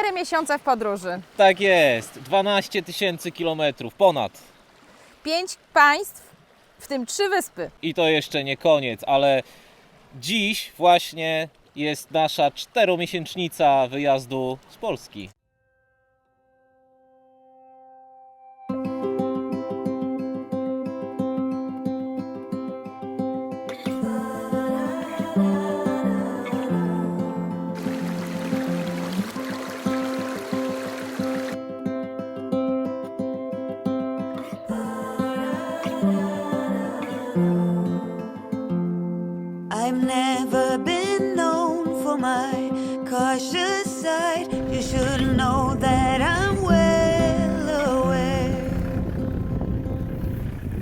4 miesiące w podróży. Tak jest, 12 000 kilometrów, ponad. 5 państw, w tym 3 wyspy. I to jeszcze nie koniec, ale dziś właśnie jest nasza 4-miesięcznica wyjazdu z Polski. I've never been known for my cautious side. You should know that I'm well aware.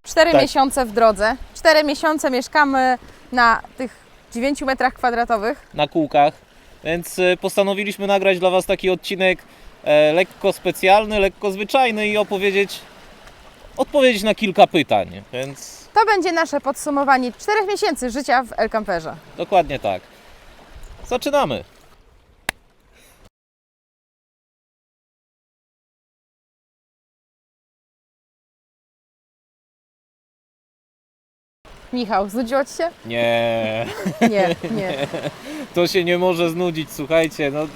4 Tak. miesiące w drodze. 4 miesiące mieszkamy na tych 9 metrach kwadratowych. Na kółkach, więc postanowiliśmy nagrać dla Was taki odcinek lekko specjalny, lekko zwyczajny i odpowiedzieć na kilka pytań, więc To będzie nasze podsumowanie 4 miesięcy życia w El Camperze. dokładnie tak. Zaczynamy! Michał, znudziło Ci się? Nie, Nie. to się nie może znudzić, słuchajcie, no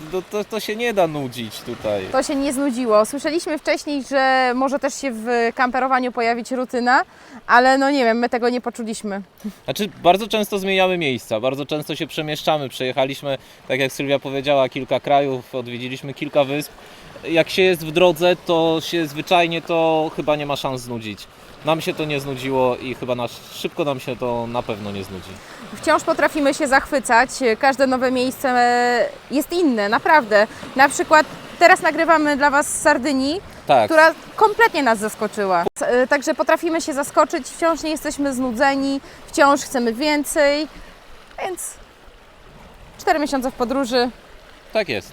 to się nie da nudzić tutaj. To się nie znudziło. Słyszeliśmy wcześniej, że może też się w kamperowaniu pojawić rutyna, ale no nie wiem, my tego nie poczuliśmy. Znaczy, bardzo często zmieniamy miejsca, bardzo często się przemieszczamy. Przejechaliśmy, tak jak Sylwia powiedziała, kilka krajów, odwiedziliśmy kilka wysp. Jak się jest w drodze, to się zwyczajnie to chyba nie ma szans znudzić. Nam się to nie znudziło i chyba szybko nam się to na pewno nie znudzi. Wciąż potrafimy się zachwycać. Każde nowe miejsce jest inne, naprawdę. Na przykład teraz nagrywamy dla Was z Sardynii, Tak, która kompletnie nas zaskoczyła. Także potrafimy się zaskoczyć, wciąż nie jesteśmy znudzeni, wciąż chcemy więcej, więc 4 miesiące w podróży. tak jest.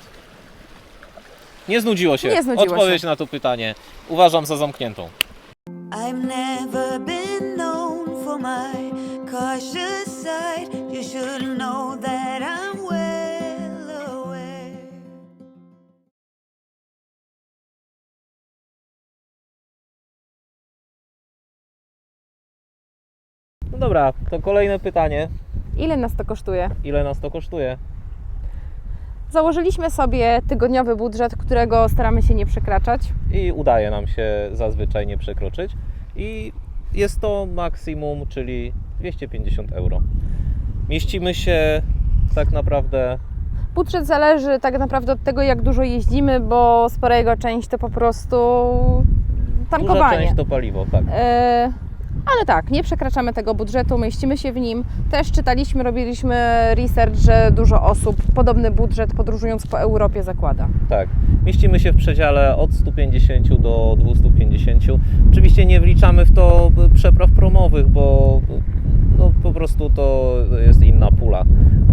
Nie znudziło się. Nie znudziło Odpowiedź się. na to pytanie uważam za zamkniętą. I've never been known for my cautious side. You should know that I'm well aware. No dobra, to kolejne pytanie. Ile nas to kosztuje? Ile nas to kosztuje? Założyliśmy sobie tygodniowy budżet, którego staramy się nie przekraczać. I udaje nam się zazwyczaj nie przekroczyć. I jest to maksimum, czyli 250 euro. Mieścimy się tak naprawdę... Budżet zależy tak naprawdę od tego, jak dużo jeździmy, bo spora jego część to po prostu Duża tankowanie. część to paliwo, tak. Ale tak, nie przekraczamy tego budżetu, mieścimy się w nim. Też czytaliśmy, robiliśmy research, że dużo osób podobny budżet podróżując po Europie zakłada. Tak, mieścimy się w przedziale od 150 do 250. Oczywiście nie wliczamy w to przepraw promowych, bo no, po prostu to jest inna pula.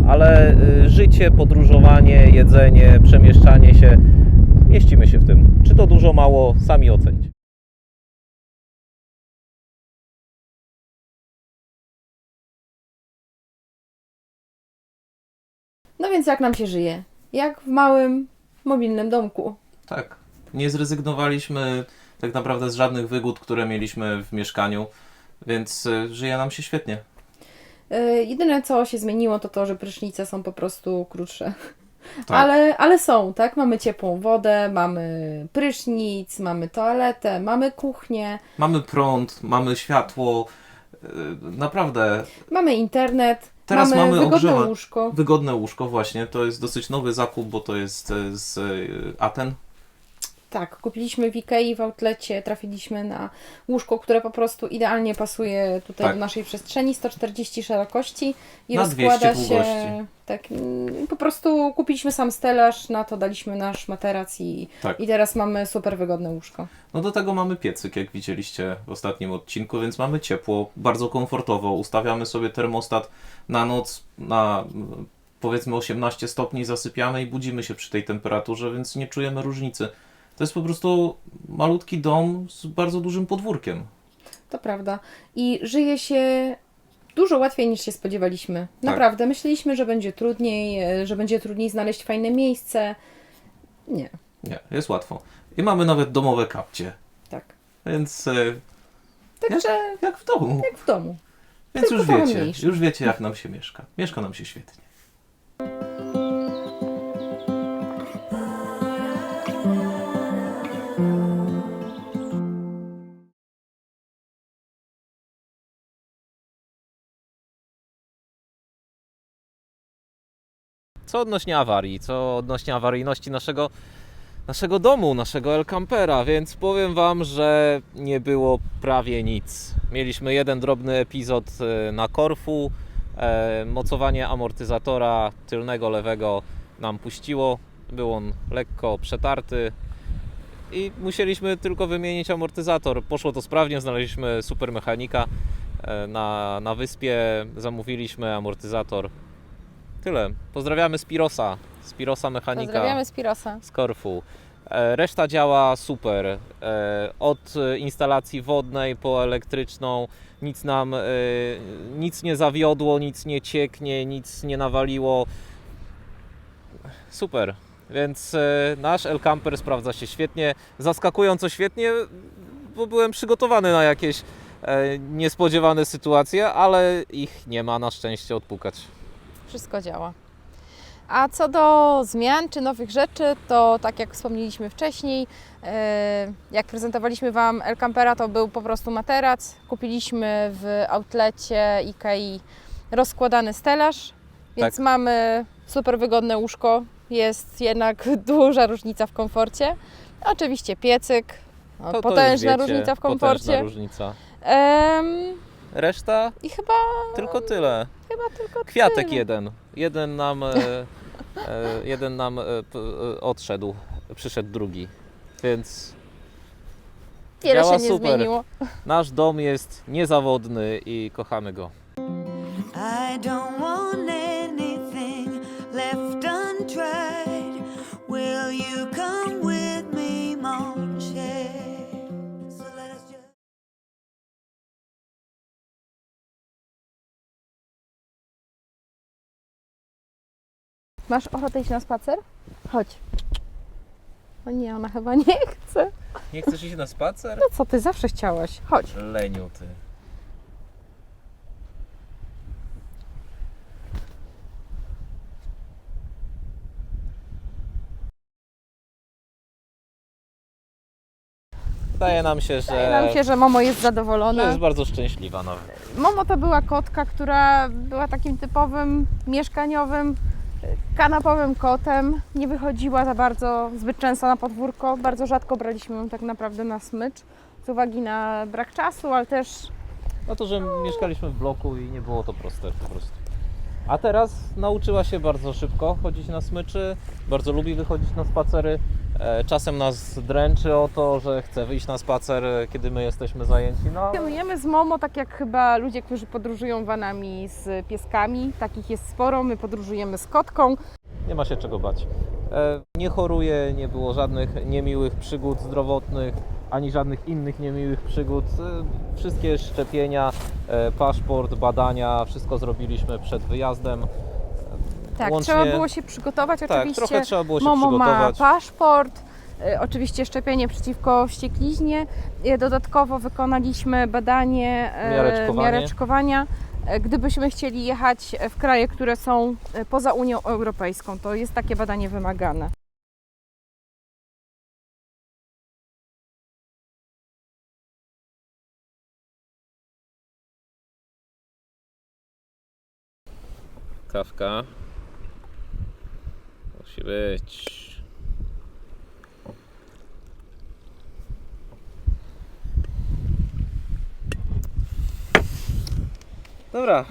Ale życie, podróżowanie, jedzenie, przemieszczanie się, mieścimy się w tym. Czy to dużo, mało, sami ocencie. No więc jak nam się żyje? Jak w małym, mobilnym domku. Tak, nie zrezygnowaliśmy tak naprawdę z żadnych wygód, które mieliśmy w mieszkaniu, więc żyje nam się świetnie. Jedyne co się zmieniło to to, że prysznice są po prostu krótsze. Tak. Ale są, tak? Mamy ciepłą wodę, mamy prysznic, mamy toaletę, mamy kuchnię, Mamy prąd, mamy światło, naprawdę mamy internet, Teraz mamy wygodne łóżko. wygodne łóżko właśnie. To jest dosyć nowy zakup, bo to jest z Aten. Tak, kupiliśmy w Ikei, w outlecie, trafiliśmy na łóżko, które po prostu idealnie pasuje tutaj Tak. do naszej przestrzeni, 140 szerokości i Na rozkłada 200 się, długości. tak, po prostu kupiliśmy sam stelaż, na to daliśmy nasz materac i Tak. teraz mamy super wygodne łóżko. No do tego mamy piecyk, jak widzieliście w ostatnim odcinku, więc mamy ciepło, bardzo komfortowo. Ustawiamy sobie termostat na noc na powiedzmy 18 stopni, zasypiamy i budzimy się przy tej temperaturze, więc nie czujemy różnicy. To jest po prostu malutki dom z bardzo dużym podwórkiem. To prawda. I żyje się dużo łatwiej niż się spodziewaliśmy. Naprawdę. Myśleliśmy, że będzie trudniej znaleźć fajne miejsce. Nie, Nie, jest łatwo. I mamy nawet domowe kapcie, tak. więc Także jak w domu. jak w domu. Więc tylko już trochę wiecie, mniejsze. już wiecie jak nam się mieszka. Mieszka nam się świetnie. Co odnośnie awarii, co odnośnie awaryjności naszego domu, naszego El Campera, więc powiem Wam, że nie było prawie nic. Mieliśmy jeden drobny epizod na Korfu, mocowanie amortyzatora tylnego lewego nam puściło, był on lekko przetarty i musieliśmy tylko wymienić amortyzator. Poszło to sprawnie, znaleźliśmy super mechanika na wyspie, zamówiliśmy amortyzator. Tyle. Pozdrawiamy Spirosa mechanika. Pozdrawiamy Spirosa. Z Korfu. Reszta działa super. Od instalacji wodnej po elektryczną nic nie zawiodło, nic nie cieknie, nic nie nawaliło. Super. Więc nasz El Camper sprawdza się świetnie. Zaskakująco świetnie, bo byłem przygotowany na jakieś niespodziewane sytuacje, ale ich nie ma na szczęście odpukać. Wszystko działa. A co do zmian czy nowych rzeczy, to tak jak wspomnieliśmy wcześniej, jak prezentowaliśmy Wam El Campera, to był po prostu materac. Kupiliśmy w outlecie Ikei rozkładany stelaż, więc Tak. mamy super wygodne łóżko. Jest jednak duża różnica w komforcie. Oczywiście piecyk, no, To potężna już wiecie, różnica w potężna komforcie. różnica. Em, Reszta I chyba tylko tyle. tylko Kwiatek tyle. jeden. Jeden nam odszedł, przyszedł drugi. Więc Wiele działa się nie super. zmieniło. Nasz dom jest niezawodny i kochamy go. I don't want anything left untried. Will you come with me, mon cher? So let us just... Masz ochotę iść na spacer? Chodź. O nie, ona chyba nie chce. Nie chcesz iść na spacer? No co ty, zawsze chciałaś. Chodź. Leniu ty. Wydaje nam się, że Momo jest że zadowolona. jest bardzo szczęśliwa nawet. Momo to była kotka, która była takim typowym mieszkaniowym, kanapowym kotem. Nie wychodziła za bardzo, zbyt często na podwórko. Bardzo rzadko braliśmy ją tak naprawdę na smycz. Z uwagi na brak czasu, ale też No to, że mieszkaliśmy w bloku i nie było to proste po prostu. A teraz nauczyła się bardzo szybko chodzić na smyczy, bardzo lubi wychodzić na spacery. Czasem nas dręczy o to, że chce wyjść na spacer, kiedy my jesteśmy zajęci. No, jemy z Momo tak jak chyba ludzie, którzy podróżują vanami z pieskami. Takich jest sporo, my podróżujemy z kotką. nie ma się czego bać. Nie choruje, nie było żadnych niemiłych przygód zdrowotnych, ani żadnych innych niemiłych przygód. Wszystkie szczepienia, paszport, badania, wszystko zrobiliśmy przed wyjazdem. Tak, Łącznie- trzeba było się przygotować Tak, oczywiście. trochę trzeba było się Momo ma przygotować. paszport, oczywiście szczepienie przeciwko wściekliźnie. Dodatkowo wykonaliśmy badanie miareczkowania. Gdybyśmy chcieli jechać w kraje, które są poza Unią Europejską, to jest takie badanie wymagane. Kawka. Musi być. Dobra.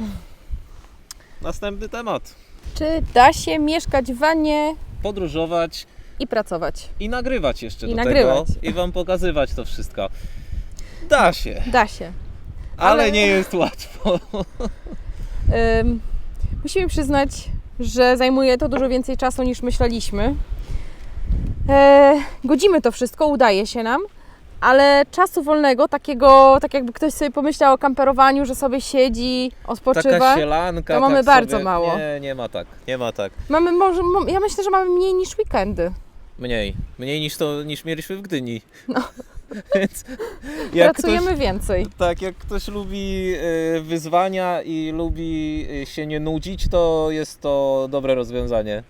Następny temat. Czy da się mieszkać w wanie Podróżować i pracować? i nagrywać jeszcze I do nagrywać. tego i Wam pokazywać to wszystko. Da się, Da się. ale nie jest łatwo. Musimy przyznać, że zajmuje to dużo więcej czasu niż myśleliśmy. Godzimy to wszystko, udaje się nam, ale czasu wolnego, takiego, tak jakby ktoś sobie pomyślał o kamperowaniu, że sobie siedzi, odpoczywa. Taka sielanka. to mamy tak bardzo sobie... mało. Nie ma tak, nie ma tak. Mamy ja myślę, że mamy mniej niż weekendy. Mniej niż mieliśmy w Gdyni. No. Więc Pracujemy więcej. tak, jak ktoś lubi wyzwania i lubi się nie nudzić, to jest to dobre rozwiązanie.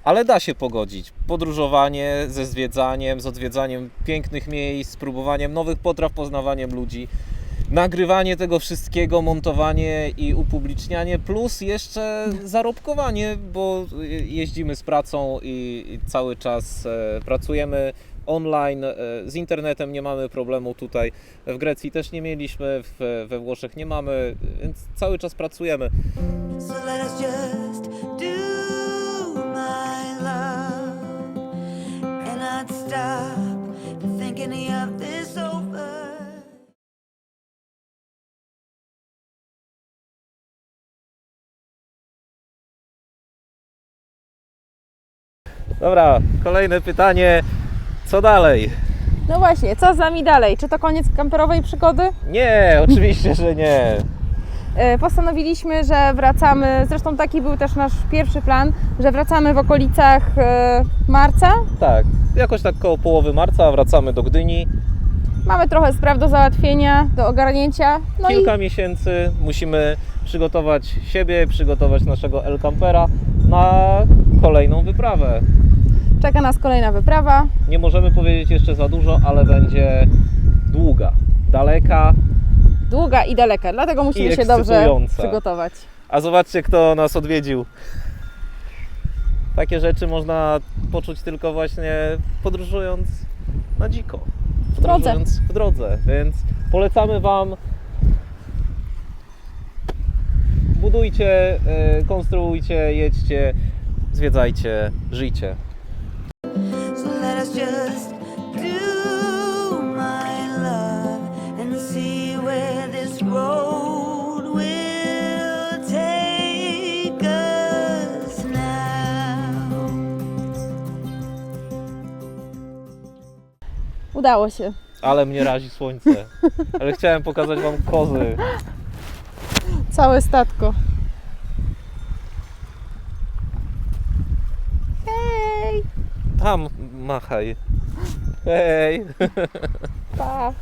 Ale da się pogodzić. Podróżowanie ze zwiedzaniem, z odwiedzaniem pięknych miejsc, próbowaniem nowych potraw, poznawaniem ludzi. Nagrywanie tego wszystkiego, montowanie i upublicznianie, plus jeszcze zarobkowanie, bo jeździmy z pracą i cały czas pracujemy online, z internetem nie mamy problemu tutaj, w Grecji też nie mieliśmy, we Włoszech nie mamy, więc cały czas pracujemy. So let us just do my love and not stop to think any of this over. Dobra, kolejne pytanie, co dalej? No właśnie, co z nami dalej? Czy to koniec kamperowej przygody? Nie, oczywiście, że nie. Postanowiliśmy, że wracamy, zresztą taki był też nasz pierwszy plan, że wracamy w okolicach marca. Tak, jakoś tak koło połowy marca wracamy do Gdyni. Mamy trochę spraw do załatwienia, do ogarnięcia. No Kilka miesięcy musimy przygotować siebie, przygotować naszego El Campera na kolejną wyprawę. i czeka nas kolejna wyprawa. Nie możemy powiedzieć jeszcze za dużo, ale będzie długa, daleka. Długa i daleka, dlatego musimy I się dobrze ekscytująca. przygotować. A zobaczcie, kto nas odwiedził. Takie rzeczy można poczuć tylko właśnie podróżując na dziko. drodze. Podróżując w drodze, więc polecamy Wam. Budujcie, konstruujcie, jedźcie, zwiedzajcie, żyjcie. So let us just do my love and see where this road will take us now. Udało się. Ale mnie razi słońce. Ale chciałem pokazać Wam kozy. Całe statko. Hej! Tam machaj. Hej! Pa!